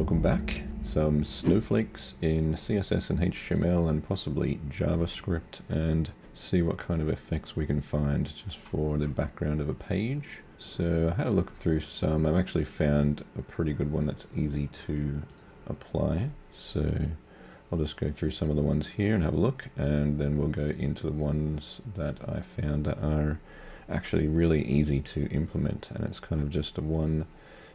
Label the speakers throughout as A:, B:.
A: welcome back. Some snowflakes in CSS and HTML and possibly JavaScript, and see what kind of effects we can find just for the background of a page. So I had a look through some. I've actually found a pretty good one that's easy to apply. So I'll just go through some of the ones here and have a look, and then we'll go into the ones that I found that are actually really easy to implement. And it's kind of just a one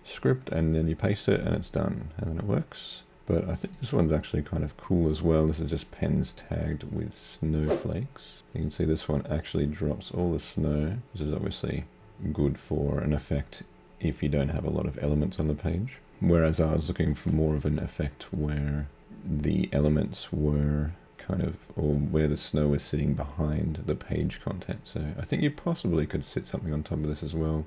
A: script and then you paste it and it's done, and then it works. But I think this one's actually kind of cool as well. This is just pens tagged with snowflakes. You can see this one actually drops all the snow, which is obviously good for an effect if you don't have a lot of elements on the page. Whereas I was looking for more of an effect where the elements were kind of, or where the snow was sitting behind the page content. So I think you possibly could sit something on top of this as well.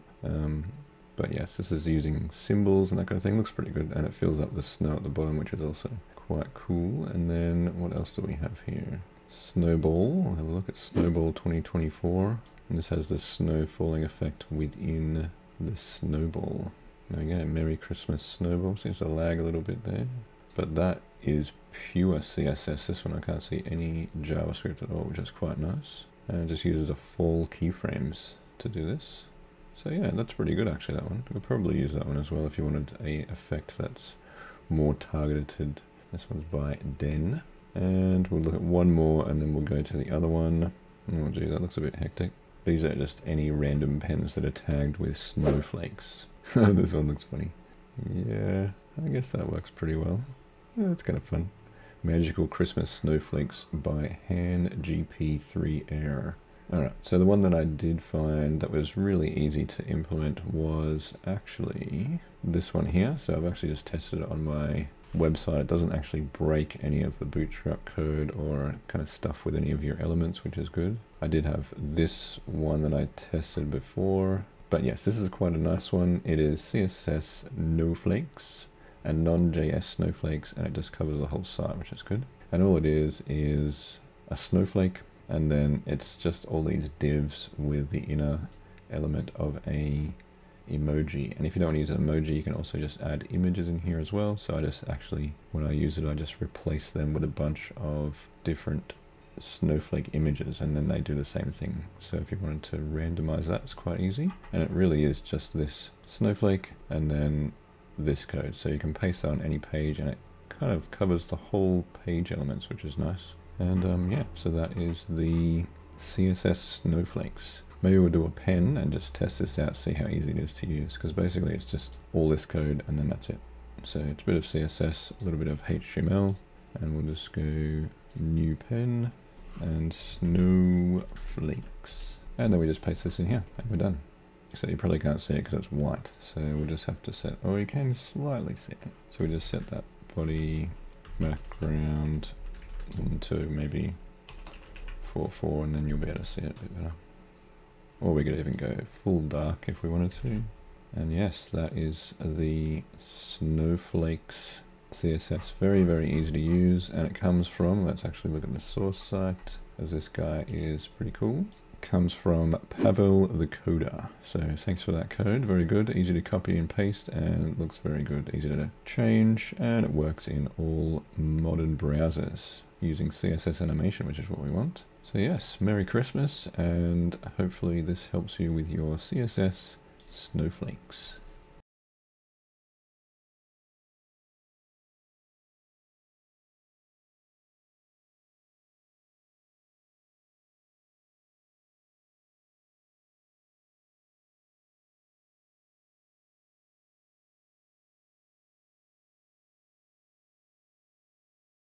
A: But yes, this is using symbols and that kind of thing. Looks pretty good, and it fills up the snow at the bottom, which is also quite cool. And then what else do we have here? Snowball. I'll have a look at Snowball 2024. And this has the snow falling effect within the snowball. There we go. Merry Christmas Snowball. Seems to lag a little bit there. But that is pure CSS. This one I can't see any JavaScript at all, which is quite nice. And it just uses a fall keyframes to do this. So yeah, that's pretty good actually, that one. We'll probably use that one as well if you wanted a effect that's more targeted. This one's by Den. And we'll look at one more and then we'll go to the other one. Oh gee, that looks a bit hectic. These are just any random pens that are tagged with snowflakes. This one looks funny. Yeah, I guess that works pretty well. Yeah, it's kind of fun. Magical Christmas Snowflakes by Han GP3 Air. Alright, so the one that I did find that was really easy to implement was actually this one here. So I've actually just tested it on my website. It doesn't actually break any of the Bootstrap code or kind of stuff with any of your elements, which is good. I did have this one that I tested before. But yes, this is quite a nice one. It is CSS Snowflakes and non.js snowflakes, and it just covers the whole site, which is good. And all it is a snowflake, and then it's just all these divs with the inner element of a emoji. And if you don't want to use an emoji, you can also just add images in here as well. So I just actually, when I use it, I just replace them with a bunch of different snowflake images, and then they do the same thing. So if you wanted to randomize that, it's quite easy. And it really is just this snowflake and then this code. So you can paste that on any page and it kind of covers the whole page elements, which is nice. And yeah, so that is the CSS snowflakes. Maybe we'll do a pen and just test this out, see how easy it is to use, because basically it's just all this code and then that's it. So it's a bit of CSS, a little bit of HTML, and we'll just go new pen and snowflakes. And then we just paste this in here and we're done. So you probably can't see it because it's white. So we'll just have to set, oh, you can slightly see it. So we just set that body background into maybe 4:4, and then you'll be able to see it a bit better. Or we could even go full dark if we wanted to. And yes, that is the Snowflakes CSS. Very, very easy to use, and it comes from, let's actually look at the source site, as this guy is pretty cool. It comes from Pavel the Coder. So thanks for that code, very good, easy to copy and paste, and it looks very good, easy to change, and it works in all modern browsers using CSS animation, which is what we want. So yes, Merry Christmas, and hopefully this helps you with your CSS snowflakes.